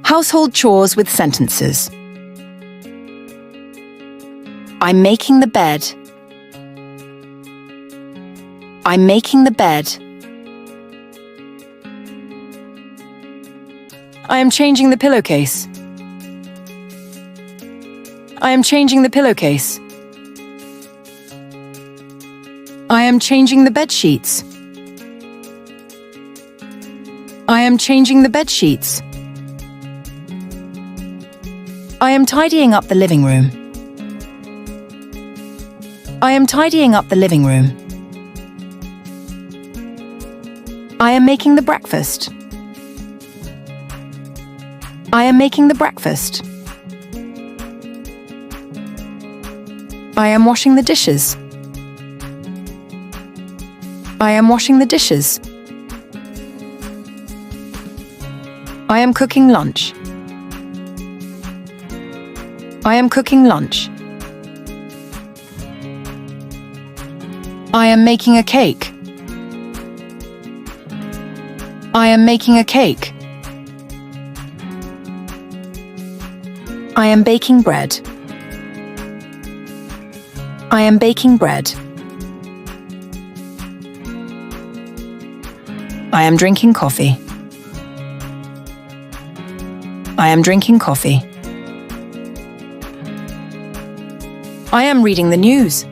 Household chores with sentences. I'm making the bed. I'm making the bed. I am changing the pillowcase. I am changing the pillowcase. I am changing the bed sheets. I am changing the bed sheets. I am tidying up the living room. I am tidying up the living room. I am making the breakfast. I am making the breakfast. I am washing the dishes. I am washing the dishes. I am cooking lunch. I am cooking lunch. I am making a cake. I am making a cake. I am baking bread. I am baking bread. I am drinking coffee. I am drinking coffee. I am reading the news.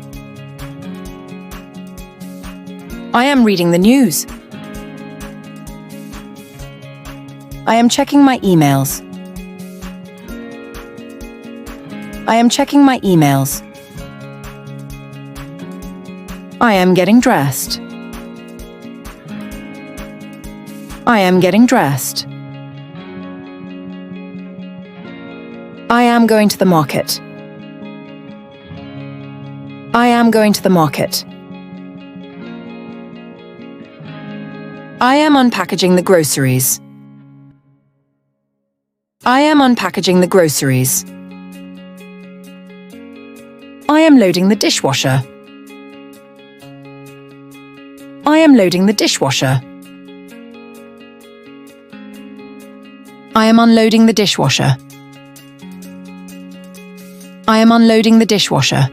I am reading the news. I am checking my emails. I am checking my emails. I am getting dressed. I am getting dressed. I am going to the market. I am going to the market. I am unpackaging the groceries. I am unpackaging the groceries. I am loading the dishwasher. I am loading the dishwasher. I am unloading the dishwasher. I am unloading the dishwasher.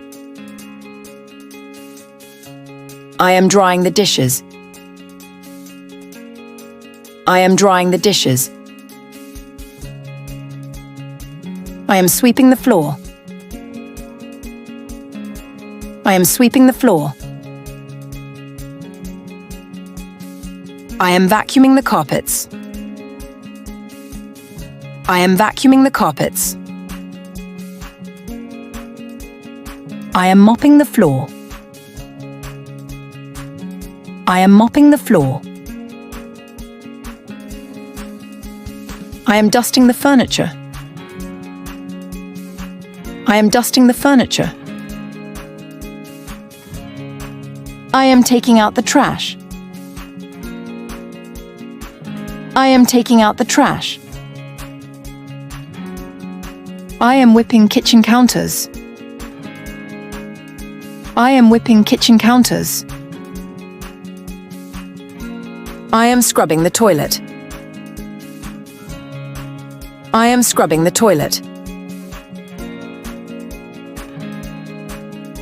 I am drying the dishes. I am drying the dishes. I am sweeping the floor. I am sweeping the floor. I am vacuuming the carpets. I am vacuuming the carpets. I am mopping the floor. I am mopping the floor. I am dusting the furniture. I am dusting the furniture. I am taking out the trash. I am taking out the trash. I am whipping kitchen counters. I am whipping kitchen counters. I am scrubbing the toilet. I am scrubbing the toilet.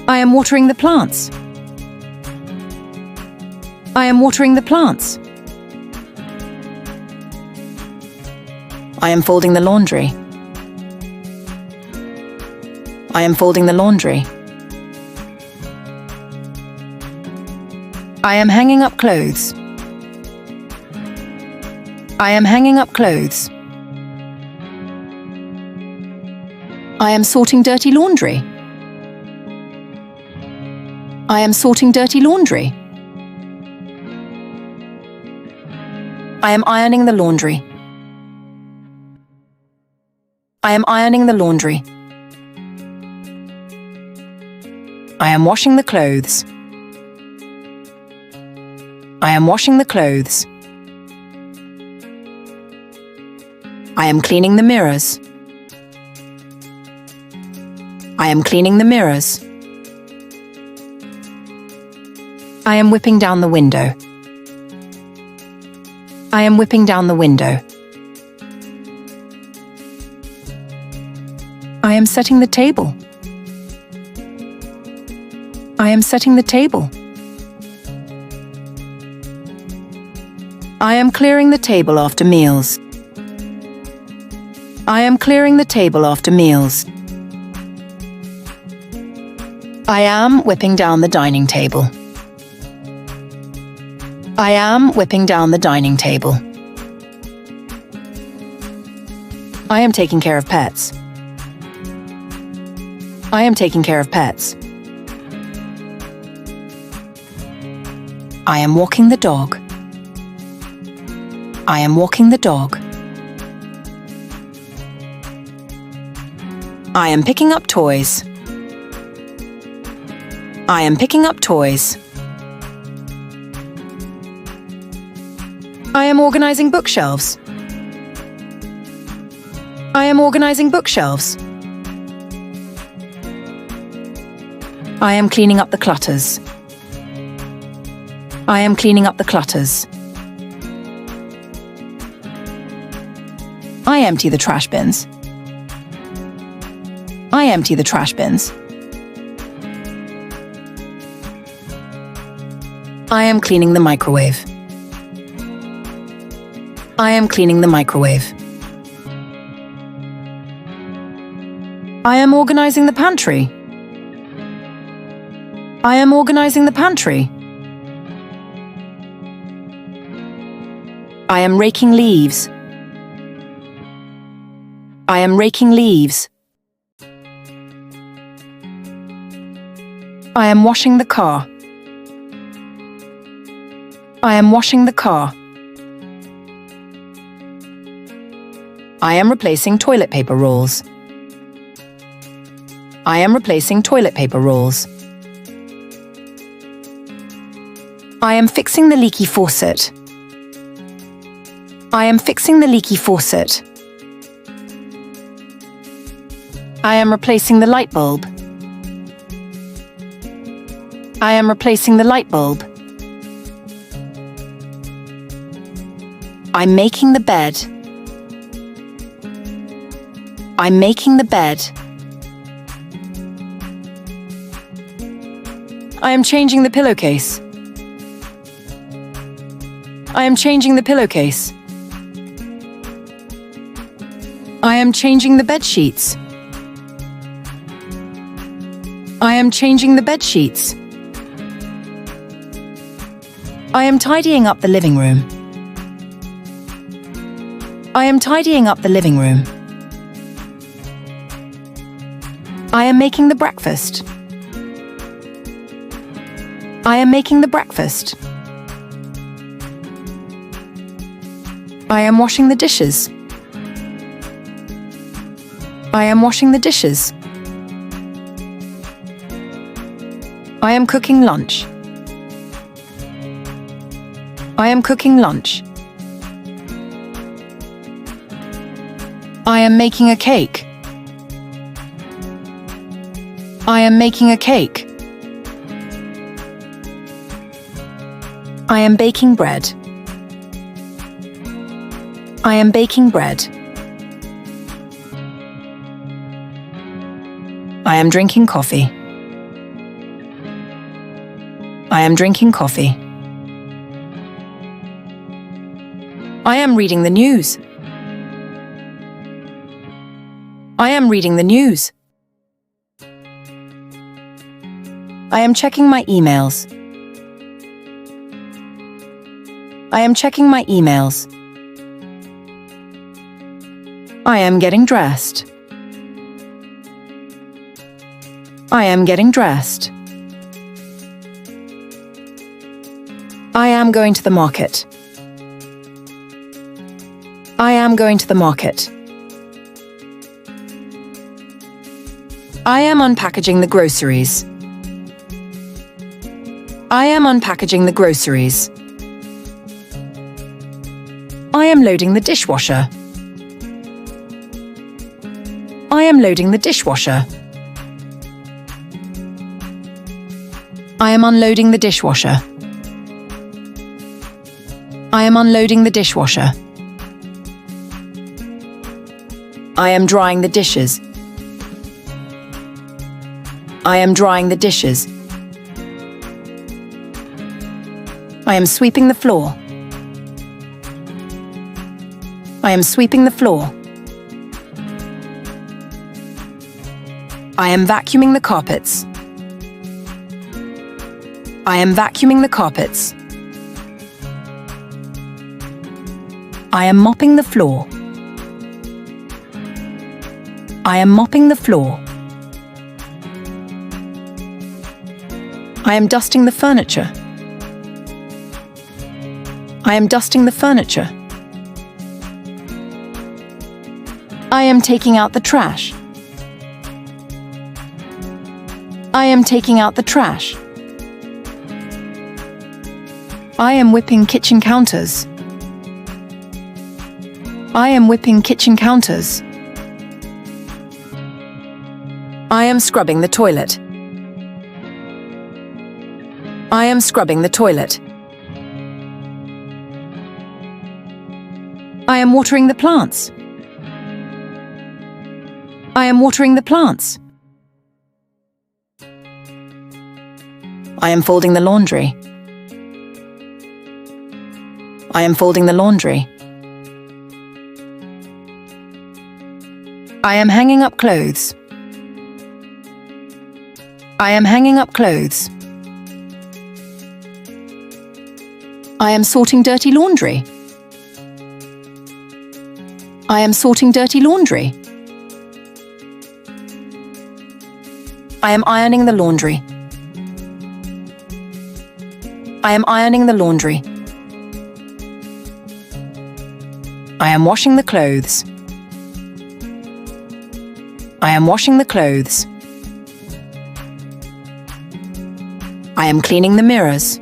I am watering the plants. I am watering the plants. I am folding the laundry. I am folding the laundry. I am hanging up clothes. I am hanging up clothes. I am sorting dirty laundry. I am sorting dirty laundry. I am ironing the laundry. I am ironing the laundry. I am washing the clothes. I am washing the clothes. I am cleaning the mirrors. I am cleaning the mirrors. I am whipping down the window. I am whipping down the window. I am setting the table. I am setting the table. I am clearing the table after meals. I am clearing the table after meals. I am whipping down the dining table. I am whipping down the dining table. I am taking care of pets. I am taking care of pets. I am walking the dog. I am walking the dog. I am picking up toys. I am picking up toys. I am organizing bookshelves. I am organizing bookshelves. I am cleaning up the clutters. I am cleaning up the clutters. I empty the trash bins. I empty the trash bins. I am cleaning the microwave. I am cleaning the microwave. I am organizing the pantry. I am organizing the pantry. I am raking leaves. I am raking leaves. I am washing the car. I am washing the car. I am replacing toilet paper rolls. I am replacing toilet paper rolls. I am fixing the leaky faucet. I am fixing the leaky faucet. I am replacing the light bulb. I am replacing the light bulb. I'm making the bed. I'm making the bed. I am changing the pillowcase. I am changing the pillowcase. I am changing the bed sheets. I am changing the bed sheets. I am tidying up the living room. I am tidying up the living room. I am making the breakfast. I am making the breakfast. I am washing the dishes. I am washing the dishes. I am cooking lunch. I am cooking lunch. I am making a cake. I am making a cake. I am baking bread. I am baking bread. I am drinking coffee. I am drinking coffee. I am reading the news. I am reading the news. I am checking my emails. I am checking my emails. I am getting dressed. I am getting dressed. I am going to the market. I am going to the market. I am unpackaging the groceries. I am unpackaging the groceries. I am loading the dishwasher. I am loading the dishwasher. I am unloading the dishwasher. I am unloading the dishwasher. I am drying the dishes. I am drying the dishes. I am sweeping the floor. I am sweeping the floor. I am vacuuming the carpets. I am vacuuming the carpets. I am mopping the floor. I am mopping the floor. I am dusting the furniture. I am dusting the furniture. I am taking out the trash. I am taking out the trash. I am whipping kitchen counters. I am whipping kitchen counters. I am scrubbing the toilet. I am scrubbing the toilet. I am watering the plants. I am watering the plants. I am folding the laundry. I am folding the laundry. I am hanging up clothes. I am hanging up clothes. I am sorting dirty laundry. I am sorting dirty laundry. I am ironing the laundry. I am ironing the laundry. I am washing the clothes. I am washing the clothes. I am cleaning the mirrors.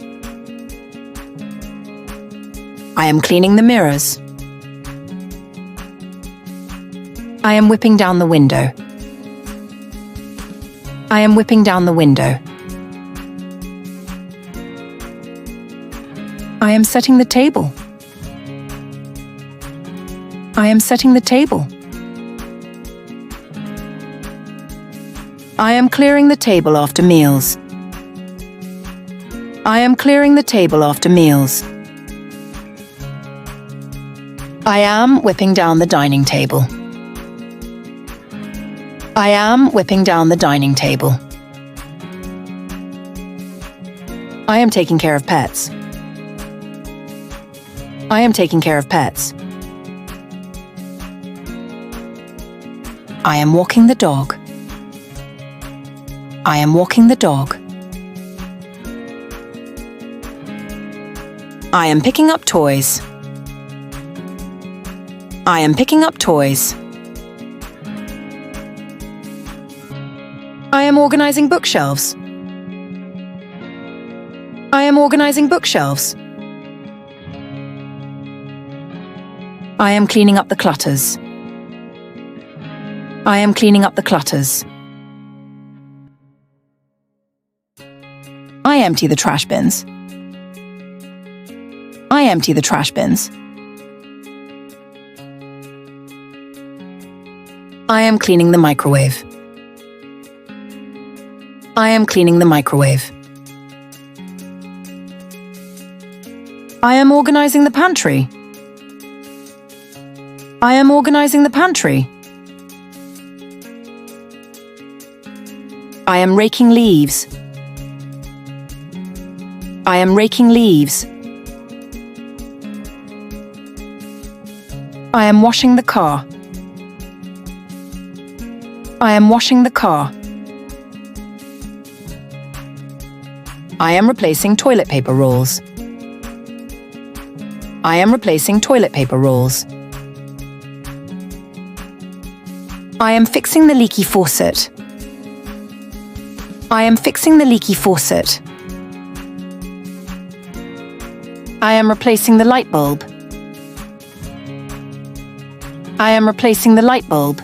I am cleaning the mirrors. I am whipping down the window. I am whipping down the window. I am setting the table. I am setting the table. I am clearing the table after meals. I am clearing the table after meals. I am whipping down the dining table. I am whipping down the dining table. I am taking care of pets. I am taking care of pets. I am walking the dog. I am walking the dog. I am picking up toys. I am picking up toys. I am organizing bookshelves. I am organizing bookshelves. I am cleaning up the clutters. I am cleaning up the clutters. I empty the trash bins. I empty the trash bins. I am cleaning the microwave. I am cleaning the microwave. I am organizing the pantry. I am organizing the pantry. I am raking leaves. I am raking leaves. I am washing the car. I am washing the car. I am replacing toilet paper rolls. I am replacing toilet paper rolls. I am fixing the leaky faucet. I am fixing the leaky faucet. I am replacing the light bulb. I am replacing the light bulb.